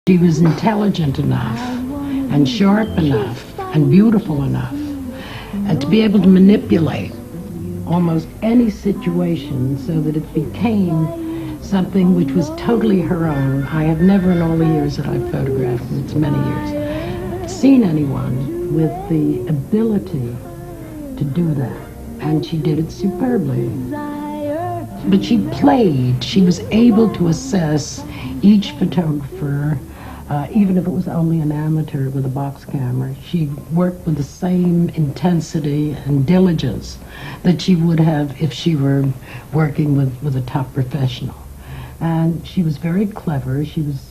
She was intelligent enough and sharp enough and beautiful enough and to be able to manipulate almost any situation so that it became something which was totally her own. I have never in all the years that I've photographed, and it's many years, seen anyone with the ability to do that. And she did it superbly. But she played. She was able to assess each photographer, even if it was only an amateur with a box camera. She worked with the same intensity and diligence that she would have if she were working with a top professional. And she was very clever. She was,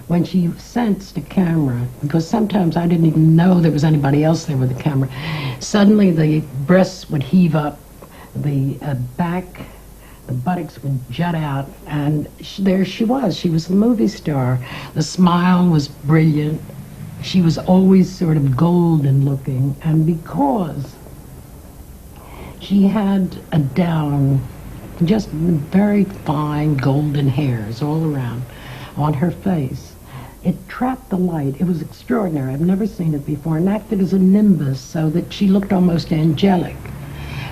when she sensed a camera, because sometimes I didn't even know there was anybody else there with the camera, suddenly the breasts would heave up, the back, the buttocks would jut out, and there she was. She was a movie star. The smile was brilliant. She was always sort of golden looking, and because she had a down, just very fine golden hairs all around on her face, it trapped the light. It was extraordinary. I've never seen it before, and acted as a nimbus so that she looked almost angelic.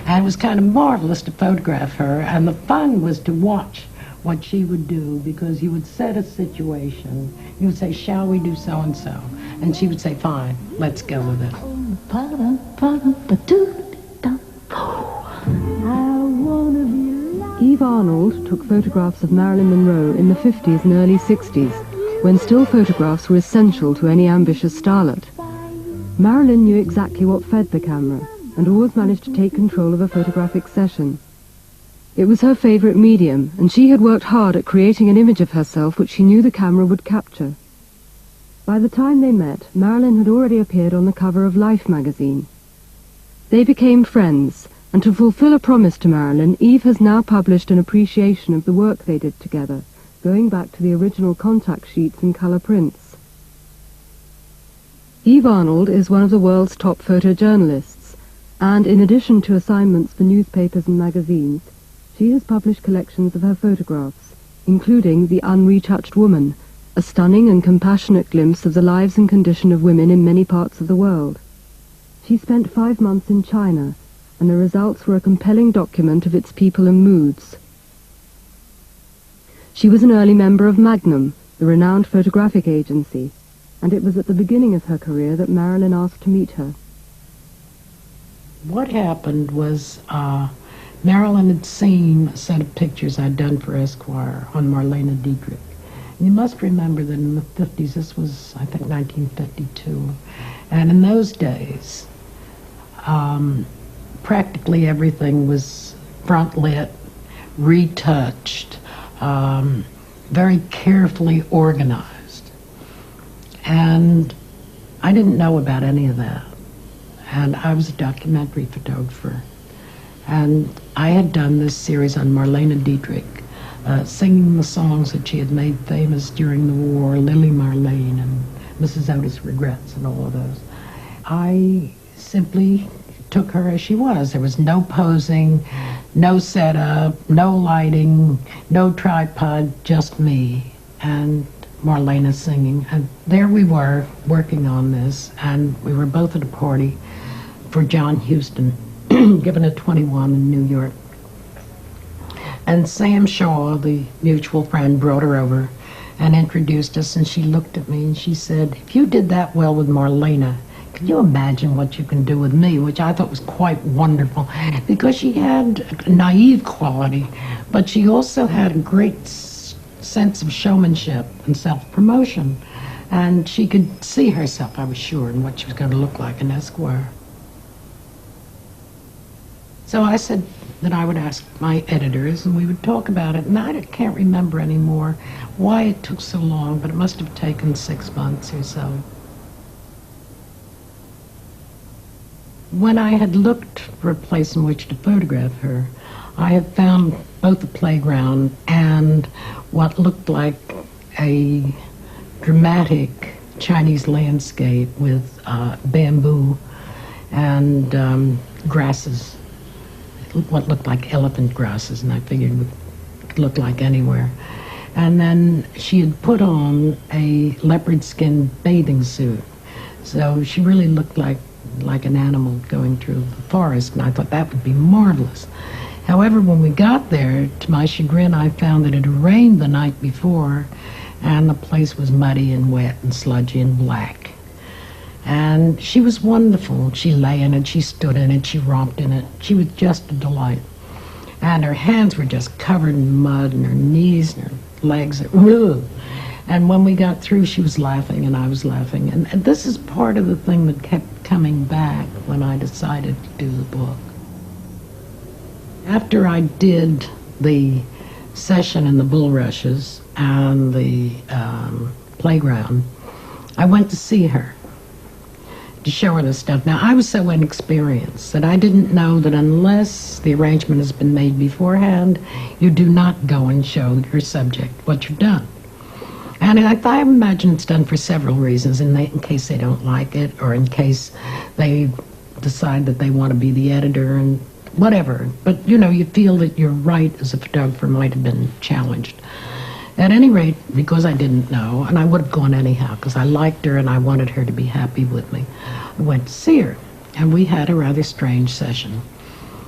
And it was kind of marvelous to photograph her, and the fun was to watch what she would do, because you would set a situation. You would say, shall we do so-and-so? And she would say, fine, let's go with it. Eve Arnold took photographs of Marilyn Monroe in the 50s and early 60s, when still photographs were essential to any ambitious starlet. Marilyn knew exactly what fed the camera, and always managed to take control of a photographic session. It was her favorite medium, and she had worked hard at creating an image of herself which she knew the camera would capture. By the time they met, Marilyn had already appeared on the cover of Life magazine. They became friends, and to fulfill a promise to Marilyn, Eve has now published an appreciation of the work they did together, going back to the original contact sheets and color prints. Eve Arnold is one of the world's top photojournalists, and in addition to assignments for newspapers and magazines, she has published collections of her photographs, including The Unretouched Woman, a stunning and compassionate glimpse of the lives and condition of women in many parts of the world. She spent 5 months in China, and the results were a compelling document of its people and moods. She was an early member of Magnum, the renowned photographic agency, and it was at the beginning of her career that Marilyn asked to meet her. What happened was Marilyn had seen a set of pictures I'd done for Esquire on Marlene Dietrich. And you must remember that in the 50s, this was, I think, 1952, and in those days, practically everything was front-lit, retouched, very carefully organized. And I didn't know about any of that. And I was a documentary photographer. And I had done this series on Marlene Dietrich, singing the songs that she had made famous during the war, Lily Marlene and Mrs. Otis Regrets and all of those. I simply took her as she was. There was no posing, no setup, no lighting, no tripod, just me and Marlene singing. And there we were, working on this, and we were both at a party for John Huston, given at 21 in New York. And Sam Shaw, the mutual friend, brought her over and introduced us, and she looked at me and she said, if you did that well with Marlene, can you imagine what you can do with me? Which I thought was quite wonderful, because she had a naive quality, but she also had a great sense of showmanship and self-promotion. And she could see herself, I was sure, in what she was going to look like in Esquire. So I said that I would ask my editors and we would talk about it. And I can't remember anymore why it took so long, but it must have taken 6 months or so. When I had looked for a place in which to photograph her, I had found both a playground and what looked like a dramatic Chinese landscape with bamboo and grasses, what looked like elephant grasses, and I figured it would look like anywhere. And then she had put on a leopard skin bathing suit. So she really looked like an animal going through the forest, and I thought that would be marvelous. However, when we got there, to my chagrin, I found that it had rained the night before, and the place was muddy and wet and sludgy and black. And she was wonderful. She lay in it, she stood in it, she romped in it. She was just a delight. And her hands were just covered in mud, and her knees and her legs. And when we got through, she was laughing and I was laughing. And this is part of the thing that kept coming back when I decided to do the book. After I did the session in the bulrushes and the playground, I went to see her to show her the stuff. Now, I was so inexperienced that I didn't know that unless the arrangement has been made beforehand, you do not go and show your subject what you've done. And I imagine it's done for several reasons, in case they don't like it, or in case they decide that they want to be the editor and whatever. But, you know, you feel that your right as a photographer might have been challenged. At any rate, because I didn't know, and I would have gone anyhow, because I liked her and I wanted her to be happy with me, I went to see her, and we had a rather strange session.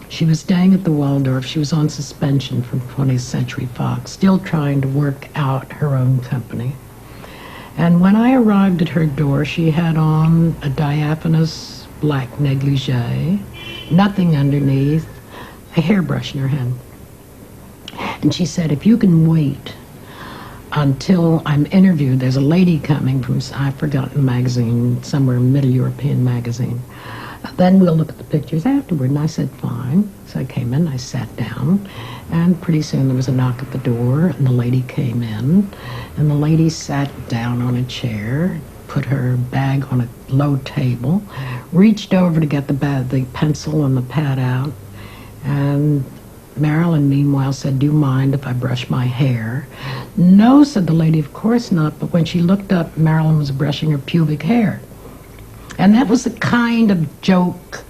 She was staying at the Waldorf. She was on suspension from 20th Century Fox, still trying to work out her own company. And when I arrived at her door, she had on a diaphanous black negligee, nothing underneath, a hairbrush in her hand. And she said, if you can wait until I'm interviewed, there's a lady coming from, I've forgotten the magazine, somewhere Middle European magazine. Then we'll look at the pictures afterward. And I said, fine. So I came in, I sat down, and pretty soon there was a knock at the door, and the lady came in, and the lady sat down on a chair, put her bag on a low table, reached over to get the pencil and the pad out, and Marilyn, meanwhile, said, do you mind if I brush my hair? No, said the lady, of course not. But when she looked up, Marilyn was brushing her pubic hair. And that was the kind of joke,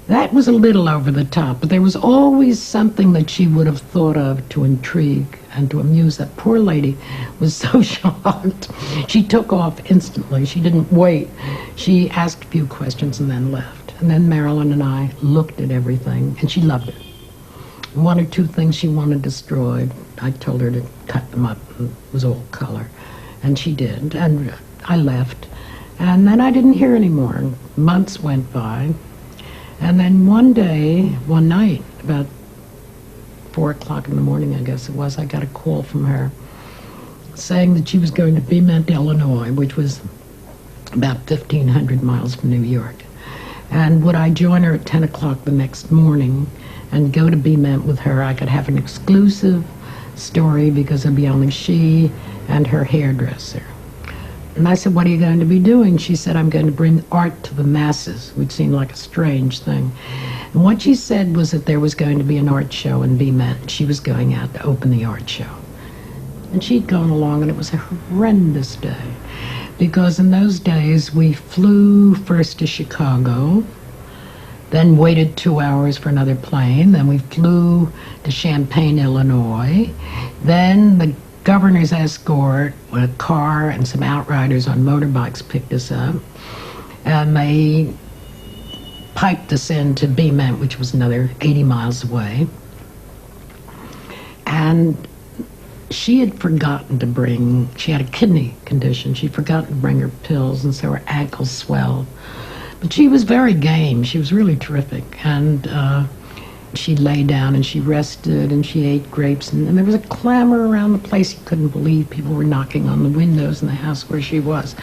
that was a little over the top, but there was always something that she would have thought of to intrigue and to amuse. That poor lady was so shocked. She took off instantly. She didn't wait. She asked a few questions and then left. And then Marilyn and I looked at everything, and she loved it. One or two things she wanted destroyed, I told her to cut them up, and it was all color. And she did, and I left. And then I didn't hear any more. Months went by. And then one day, one night, about 4 o'clock in the morning, I guess it was, I got a call from her saying that she was going to Beaumont, Illinois, which was about 1,500 miles from New York. And would I join her at 10 o'clock the next morning and go to Beaumont with her? I could have an exclusive story because it'd be only she and her hairdresser. And I said, what are you going to be doing? She said, I'm going to bring art to the masses, which seemed like a strange thing. And what she said was that there was going to be an art show in Beaumont. She was going out to open the art show. And she'd gone along, and it was a horrendous day. Because in those days, we flew first to Chicago, then waited 2 hours for another plane, then we flew to Champaign, Illinois, then the governor's escort with a car and some outriders on motorbikes picked us up, and they piped us into Beaumont, which was another 80 miles away. And she had forgotten to bring, she had a kidney condition, she'd forgotten to bring her pills, and so her ankles swelled. But she was very game, she was really terrific, and she lay down and she rested and she ate grapes, and there was a clamor around the place. You couldn't believe people were knocking on the windows in the house where she was.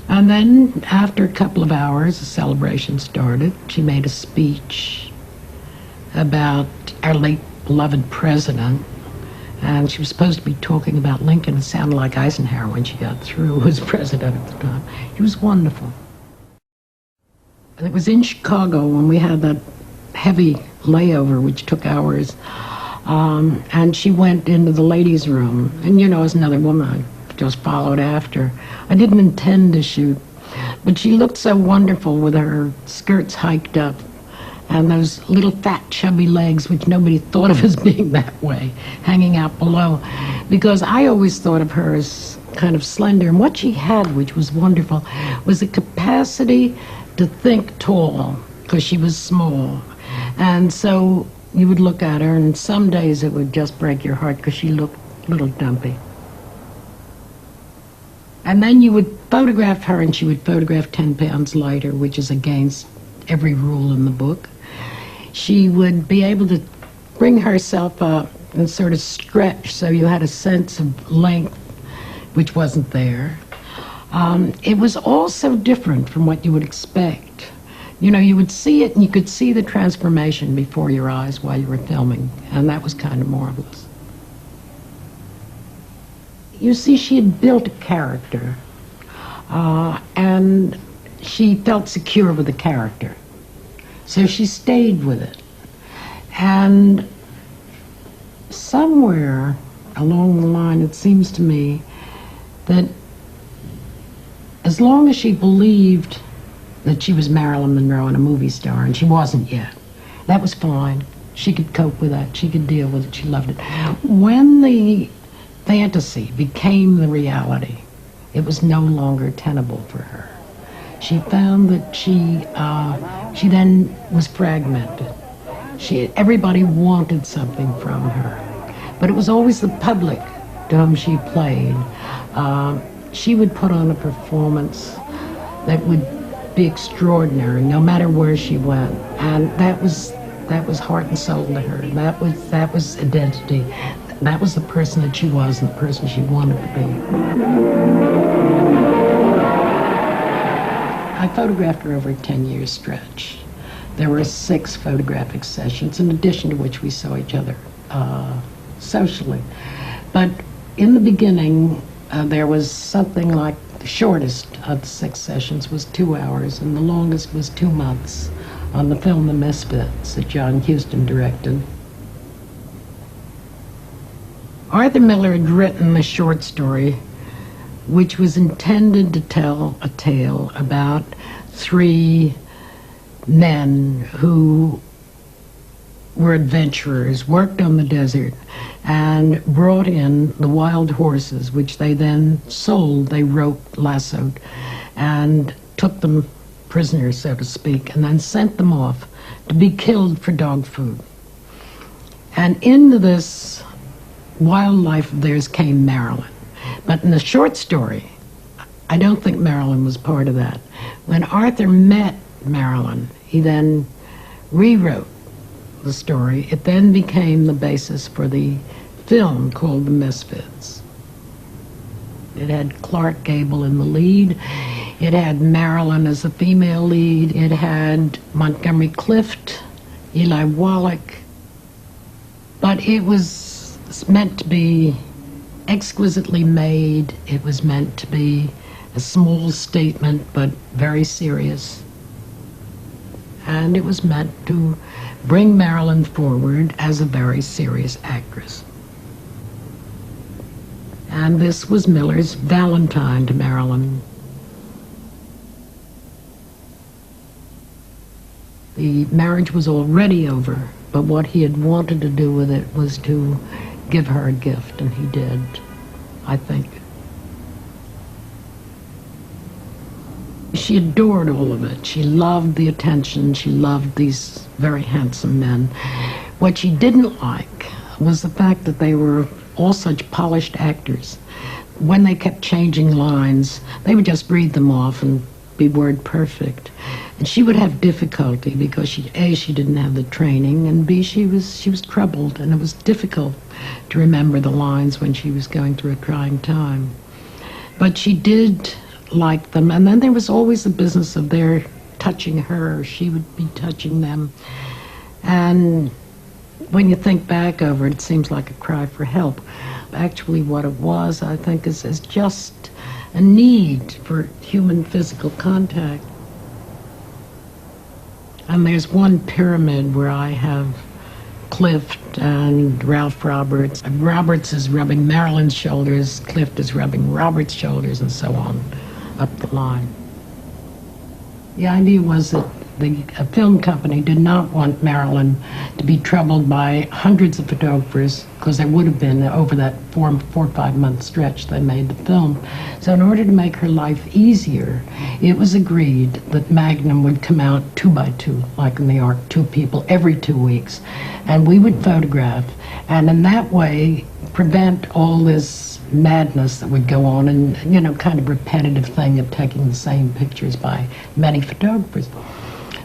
And then after a couple of hours, the celebration started. She made a speech about our late beloved president, and she was supposed to be talking about Lincoln. It sounded like Eisenhower when she got through, who was president at the time. She was wonderful. And it was in Chicago when we had that heavy layover, which took hours, and she went into the ladies' room, and you know, as another woman, I just followed after. I didn't intend to shoot, but she looked so wonderful with her skirts hiked up and those little fat chubby legs, which nobody thought of as being that way, hanging out below, because I always thought of her as kind of slender. And what she had, which was wonderful, was a capacity to think tall, because she was small. And so you would look at her, and some days it would just break your heart because she looked a little dumpy. And then you would photograph her, and she would photograph 10 pounds lighter, which is against every rule in the book. She would be able to bring herself up and sort of stretch so you had a sense of length, which wasn't there. It was all so different from what you would expect. You know, you would see it, and you could see the transformation before your eyes while you were filming, and that was kind of marvelous. You see, she had built a character, and she felt secure with the character. So she stayed with it. And somewhere along the line, it seems to me that as long as she believed that she was Marilyn Monroe and a movie star, and she wasn't yet, that was fine. She could cope with that. She could deal with it. She loved it. When the fantasy became the reality, it was no longer tenable for her. She found that she then was fragmented. Everybody wanted something from her, but it was always the public to whom she played. She would put on a performance that would be extraordinary, no matter where she went, and that was heart and soul to her. That was identity. That was the person that she was and the person she wanted to be. I photographed her over a 10-year stretch. There were 6 photographic sessions, in addition to which we saw each other socially. But in the beginning, there was something like the shortest of the 6 sessions was 2 hours, and the longest was 2 months on the film The Misfits that John Huston directed. Arthur Miller had written a short story which was intended to tell a tale about 3 men who were adventurers, worked on the desert, and brought in the wild horses, which they then sold. They roped, lassoed, and took them prisoners, so to speak, and then sent them off to be killed for dog food. And into this wildlife of theirs came Marilyn. But in the short story, I don't think Marilyn was part of that. When Arthur met Marilyn, he then rewrote the story. It then became the basis for the film called The Misfits. It had Clark Gable in the lead. It had Marilyn as the female lead. It had Montgomery Clift, Eli Wallach. But it was meant to be exquisitely made. It was meant to be a small statement, but very serious. And it was meant to bring Marilyn forward as a very serious actress. And this was Miller's Valentine to Marilyn. The marriage was already over, but what he had wanted to do with it was to give her a gift, and he did, I think. She adored all of it. She loved the attention. She loved these very handsome men. What she didn't like was the fact that they were all such polished actors. When they kept changing lines, they would just read them off and be word perfect. And she would have difficulty because she didn't have the training, and B, she was troubled, and it was difficult to remember the lines when she was going through a trying time. But she did like them, and then there was always the business of their touching her, she would be touching them. And when you think back over it, it seems like a cry for help. Actually, what it was, I think, is just a need for human physical contact. And there's one pyramid where I have Clift and Ralph Roberts. Roberts is rubbing Marilyn's shoulders, Clift is rubbing Roberts' shoulders, and so on up the line. The idea was that the film company did not want Marilyn to be troubled by hundreds of photographers, because there would have been over that 4 or 5 month stretch they made the film. So in order to make her life easier, it was agreed that Magnum would come out 2 by 2, like in the Ark, 2 people every 2 weeks, and we would photograph, and in that way prevent all this madness that would go on, and kind of repetitive thing of taking the same pictures by many photographers.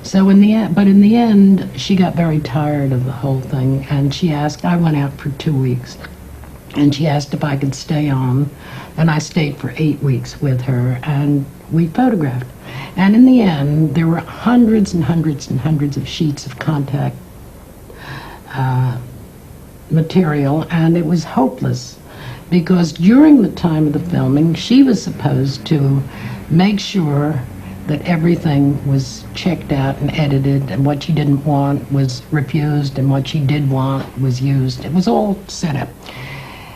So in the end, she got very tired of the whole thing, and she asked, I went out for 2 weeks, and she asked if I could stay on, and I stayed for 8 weeks with her, and we photographed. And in the end, there were hundreds and hundreds and hundreds of sheets of contact material, and it was hopeless, because during the time of the filming, she was supposed to make sure that everything was checked out and edited, and what she didn't want was refused, and what she did want was used. It was all set up.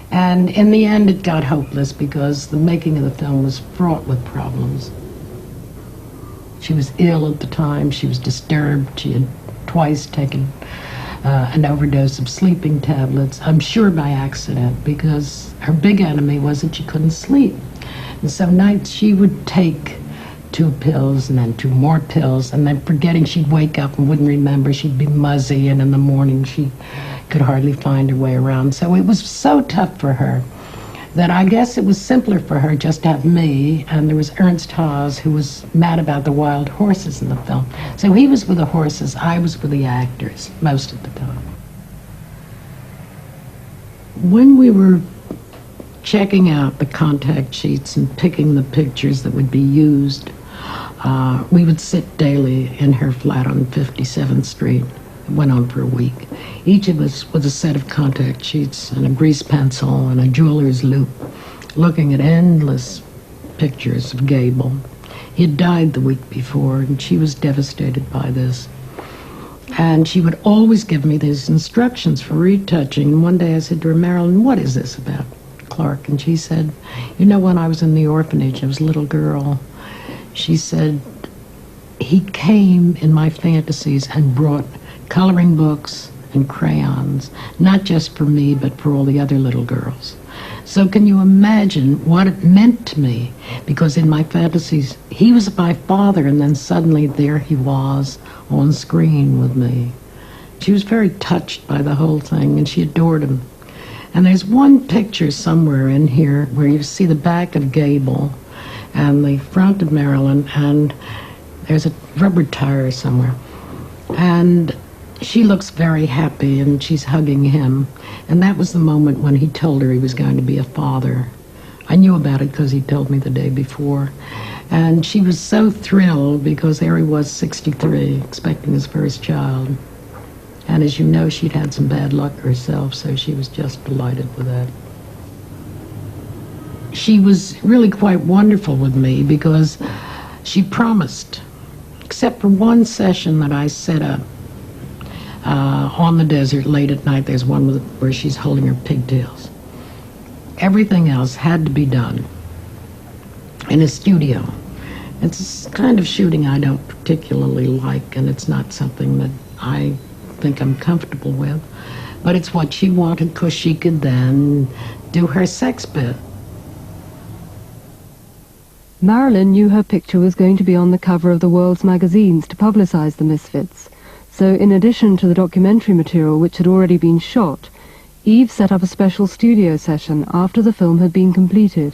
And in the end, it got hopeless, because the making of the film was fraught with problems. She was ill at the time. She was disturbed. She had twice taken an overdose of sleeping tablets, I'm sure by accident, because her big enemy was that she couldn't sleep. And so nights she would take 2 pills and then 2 more pills, and then forgetting, she'd wake up and wouldn't remember. She'd be muzzy, and in the morning she could hardly find her way around. So it was so tough for her that I guess it was simpler for her just to have me, and there was Ernst Haas, who was mad about the wild horses in the film. So he was with the horses, I was with the actors most of the time. When we were checking out the contact sheets and picking the pictures that would be used, we would sit daily in her flat on 57th Street. It went on for a week. Each of us with a set of contact sheets and a grease pencil and a jeweler's loupe, looking at endless pictures of Gable. He had died the week before, and she was devastated by this. And she would always give me these instructions for retouching. And one day I said to her, Marilyn, what is this about Clark? And she said, when I was in the orphanage, I was a little girl. She said, he came in my fantasies and brought coloring books and crayons, not just for me, but for all the other little girls. So can you imagine what it meant to me? Because in my fantasies, he was my father, and then suddenly there he was on screen with me. She was very touched by the whole thing, and she adored him. And there's one picture somewhere in here where you see the back of Gable and the front of Marilyn, and there's a rubber tire somewhere. And she looks very happy, and she's hugging him. And that was the moment when he told her he was going to be a father. I knew about it because he told me the day before. And she was so thrilled, because there he was, 63, expecting his first child. And as you know, she'd had some bad luck herself, so she was just delighted with that. She was really quite wonderful with me, because she promised, except for one session that I set up on the desert late at night. There's one where she's holding her pigtails. Everything else had to be done in a studio. It's a kind of shooting I don't particularly like, and it's not something that I think I'm comfortable with, but it's what she wanted, because she could then do her sex bit. Marilyn knew her picture was going to be on the cover of the world's magazines to publicize the Misfits. So in addition to the documentary material which had already been shot, Eve set up a special studio session after the film had been completed.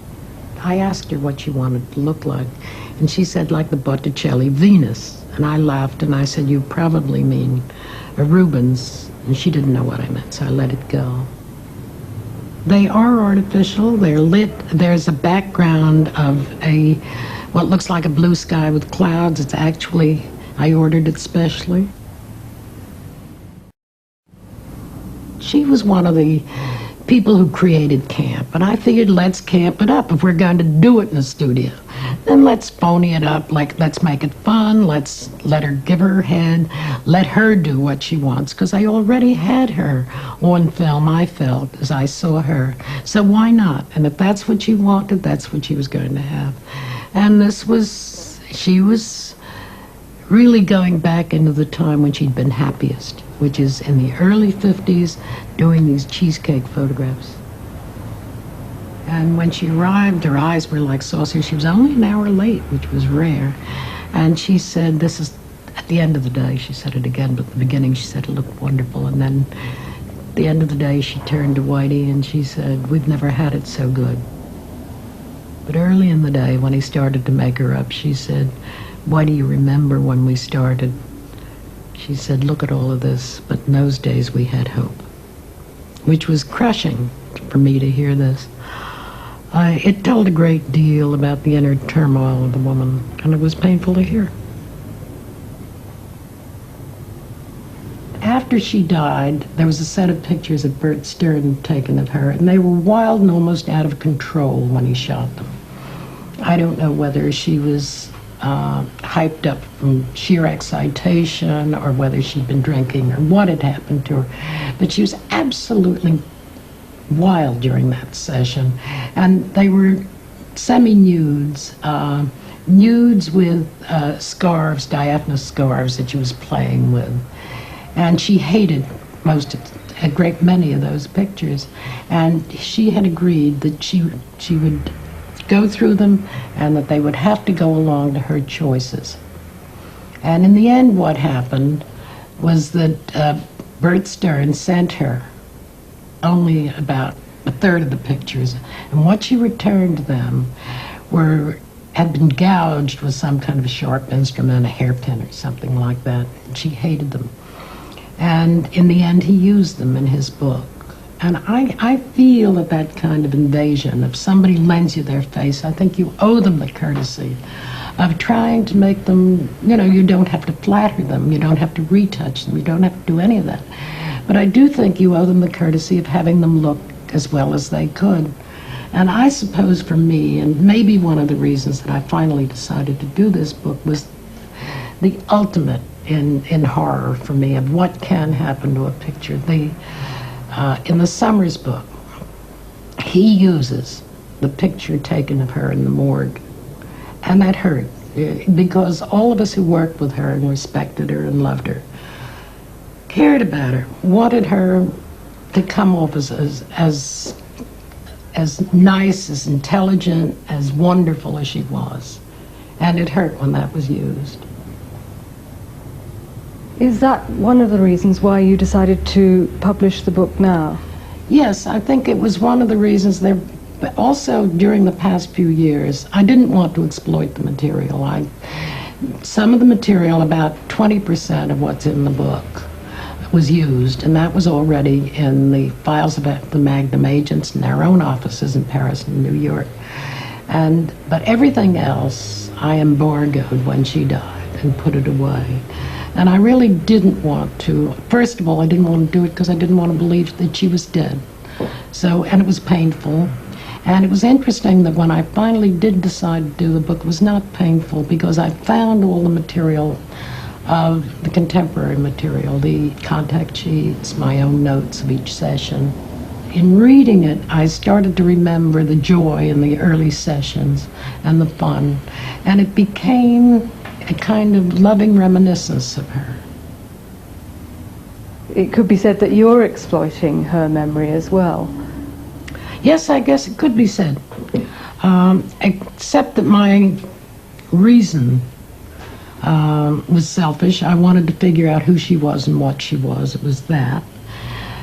I asked her what she wanted to look like, and she said like the Botticelli Venus. And I laughed, and I said, you probably mean a Rubens. And she didn't know what I meant, so I let it go. They are artificial, they're lit. There's a background of what looks like a blue sky with clouds. It's actually, I ordered it specially. She was one of the people who created camp, and I figured, let's camp it up. If we're going to do it in a studio, then let's phony it up, like let's make it fun, let's let her give her head, let her do what she wants, because I already had her on film, I felt, as I saw her. So why not? And if that's what she wanted, that's what she was going to have. And she was really going back into the time when she'd been happiest, which is in the early 50s, doing these cheesecake photographs. And when she arrived, her eyes were like saucers. She was only an hour late, which was rare. And she said, this is, at the end of the day, she said it again, but at the beginning she said it looked wonderful. And then at the end of the day, she turned to Whitey and she said, we've never had it so good. But early in the day, when he started to make her up, she said, why do you remember when we started? She said, look at all of this, but in those days we had hope. Which was crushing for me to hear this. It told a great deal about the inner turmoil of the woman, and it was painful to hear. After she died, there was a set of pictures that Bert Stern had taken of her, and they were wild and almost out of control when he shot them. I don't know whether she was hyped up from sheer excitation or whether she'd been drinking or what had happened to her, but she was absolutely wild during that session. And they were semi-nudes, nudes with scarves, diaphanous scarves that she was playing with. And she hated a great many of those pictures. And she had agreed that she would go through them and that they would have to go along to her choices. And in the end, what happened was that Bert Stern sent her only about a third of the pictures, and what she returned to them had been gouged with some kind of a sharp instrument, a hairpin or something like that. And she hated them. And in the end, he used them in his book. And I feel that kind of invasion, if somebody lends you their face, I think you owe them the courtesy of trying to make them, you don't have to flatter them, you don't have to retouch them, you don't have to do any of that. But I do think you owe them the courtesy of having them look as well as they could. And I suppose for me, and maybe one of the reasons that I finally decided to do this book was the ultimate in horror for me of what can happen to a picture. In the Summers book, he uses the picture taken of her in the morgue. And that hurt, because all of us who worked with her and respected her and loved her, cared about her, wanted her to come off as nice, as intelligent, as wonderful as she was. And it hurt when that was used. Is that one of the reasons why you decided to publish the book now? Yes, I think it was one of the reasons there. But also during the past few years, I didn't want to exploit the material. Some of the material, about 20% of what's in the book, was used, and that was already in the files of the Magnum agents in their own offices in Paris and New York. But everything else I embargoed when she died and put it away. And I really didn't want to. First of all, I didn't want to do it because I didn't want to believe that she was dead. And it was painful. And it was interesting that when I finally did decide to do the book, it was not painful because I found all the material of the contemporary material, the contact sheets, my own notes of each session. In reading it, I started to remember the joy in the early sessions and the fun, and it became a kind of loving reminiscence of her. It could be said that you're exploiting her memory as well. Yes, I guess it could be said, except that my reason was selfish. I wanted to figure out who she was and what she was. It was that.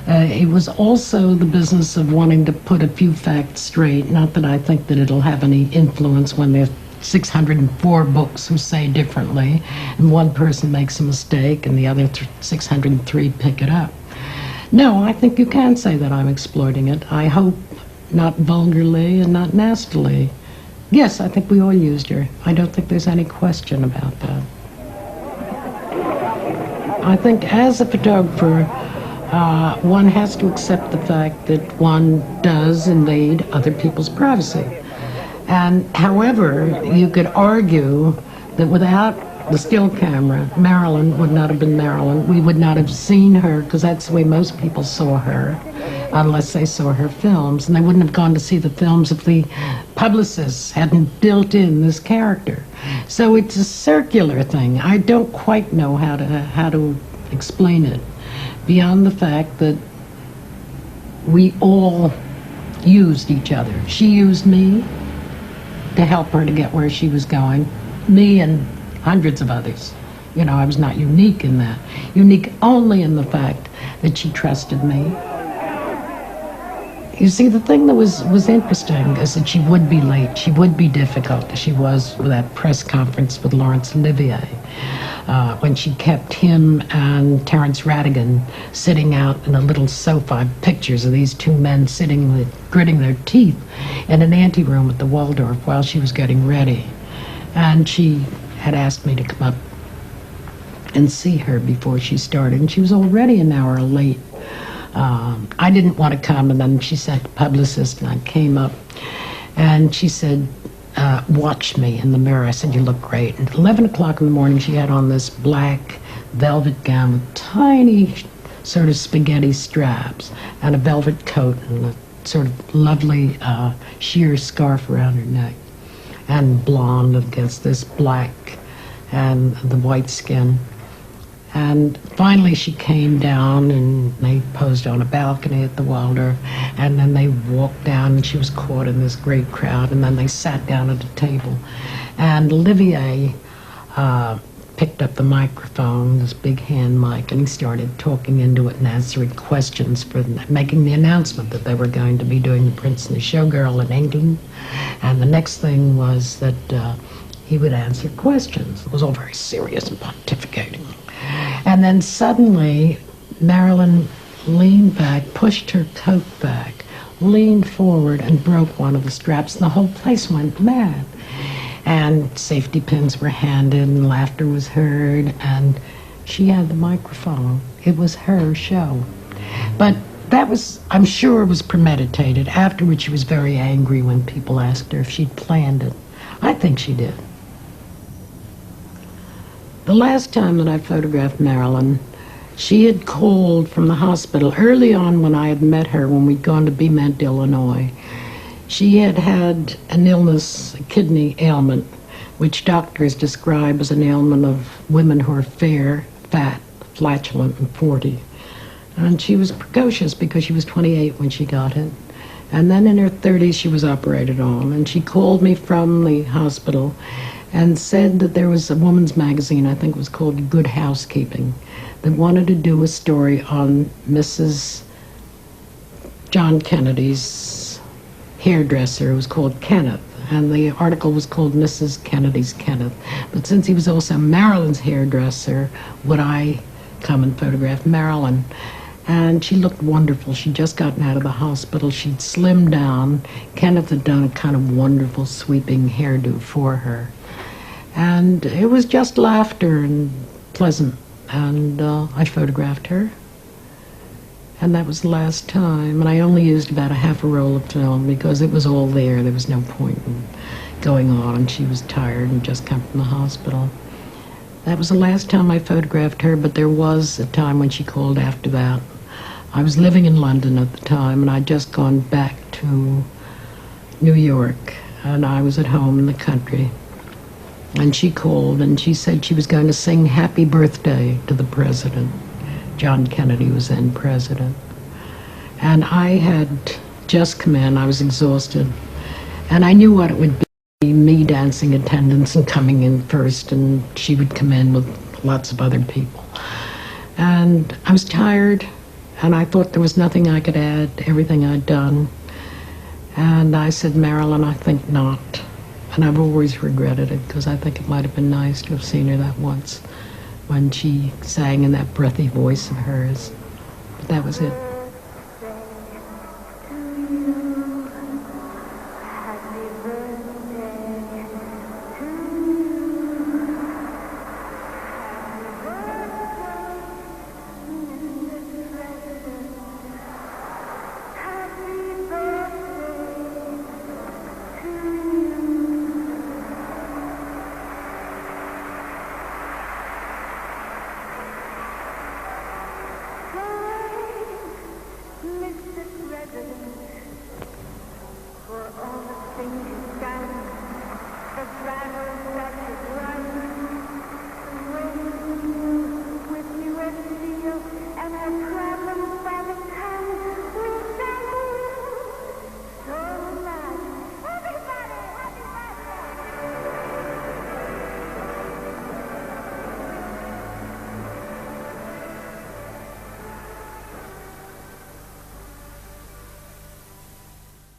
It was also the business of wanting to put a few facts straight. Not that I think that it'll have any influence when there's 604 books who say differently, and one person makes a mistake and the other 603 pick it up. No, I think you can say that I'm exploiting it. I hope not vulgarly and not nastily. Yes, I think we all used her. I don't think there's any question about that. I think as a photographer, one has to accept the fact that one does invade other people's privacy. And however, you could argue that without the still camera, Marilyn would not have been Marilyn. We would not have seen her, because that's the way most people saw her, unless they saw her films. And they wouldn't have gone to see the films if the publicists hadn't built in this character. So it's a circular thing. I don't quite know how to explain it, beyond the fact that we all used each other. She used me to help her to get where she was going. Me and hundreds of others. You know, I was not unique in that. Unique only in the fact that she trusted me. You see, the thing that was interesting is that she would be late. She would be difficult, as she was with that press conference with Laurence Olivier, when she kept him and Terence Rattigan sitting out in a little sofa. Pictures of these two men sitting, gritting their teeth in an anteroom at the Waldorf while she was getting ready. And she had asked me to come up and see her before she started, and she was already an hour late. I didn't want to come, and then she sent a publicist, and I came up, and she said, watch me in the mirror. I said, you look great. And at 11 o'clock in the morning, she had on this black velvet gown with tiny sort of spaghetti straps and a velvet coat and a sort of lovely sheer scarf around her neck, and blonde against this black and the white skin. And finally she came down, and they posed on a balcony at the Waldorf, and then they walked down, and she was caught in this great crowd, and then they sat down at a table. And Olivier picked up the microphone, this big hand mic, and he started talking into it and answering questions for them, making the announcement that they were going to be doing The Prince and the Showgirl in England. And the next thing was that he would answer questions. It was all very serious and pontificating. And then suddenly, Marilyn leaned back, pushed her coat back, leaned forward, and broke one of the straps, and the whole place went mad. And safety pins were handed, and laughter was heard, and she had the microphone. It was her show. But that was, I'm sure, was premeditated. Afterwards, she was very angry when people asked her if she'd planned it. I think she did. The last time that I photographed Marilyn, she had called from the hospital early on when I had met her, when we'd gone to Bement, Illinois. She had had an illness, a kidney ailment, which doctors describe as an ailment of women who are fair, fat, flatulent, and 40. And she was precocious because she was 28 when she got it. And then in her 30s, she was operated on. And she called me from the hospital and said that there was a woman's magazine, I think it was called Good Housekeeping, that wanted to do a story on Mrs. John Kennedy's hairdresser, who was called Kenneth. And the article was called Mrs. Kennedy's Kenneth. But since he was also Marilyn's hairdresser, would I come and photograph Marilyn? And she looked wonderful. She'd just gotten out of the hospital. She'd slimmed down. Kenneth had done a kind of wonderful sweeping hairdo for her. And it was just laughter and pleasant. And I photographed her. And that was the last time. And I only used about a half a roll of film because it was all there. There was no point in going on. And she was tired and just come from the hospital. That was the last time I photographed her, but there was a time when she called after that. I was living in London at the time, and I'd just gone back to New York, and I was at home in the country. And she called, and she said she was going to sing Happy Birthday to the President. John Kennedy was then president. And I had just come in. I was exhausted. And I knew what it would be, me dancing attendance and coming in first, and she would come in with lots of other people. And I was tired, and I thought there was nothing I could add to everything I'd done. And I said, Marilyn, I think not. And I've always regretted it, because I think it might have been nice to have seen her that once when she sang in that breathy voice of hers. But that was it. With you and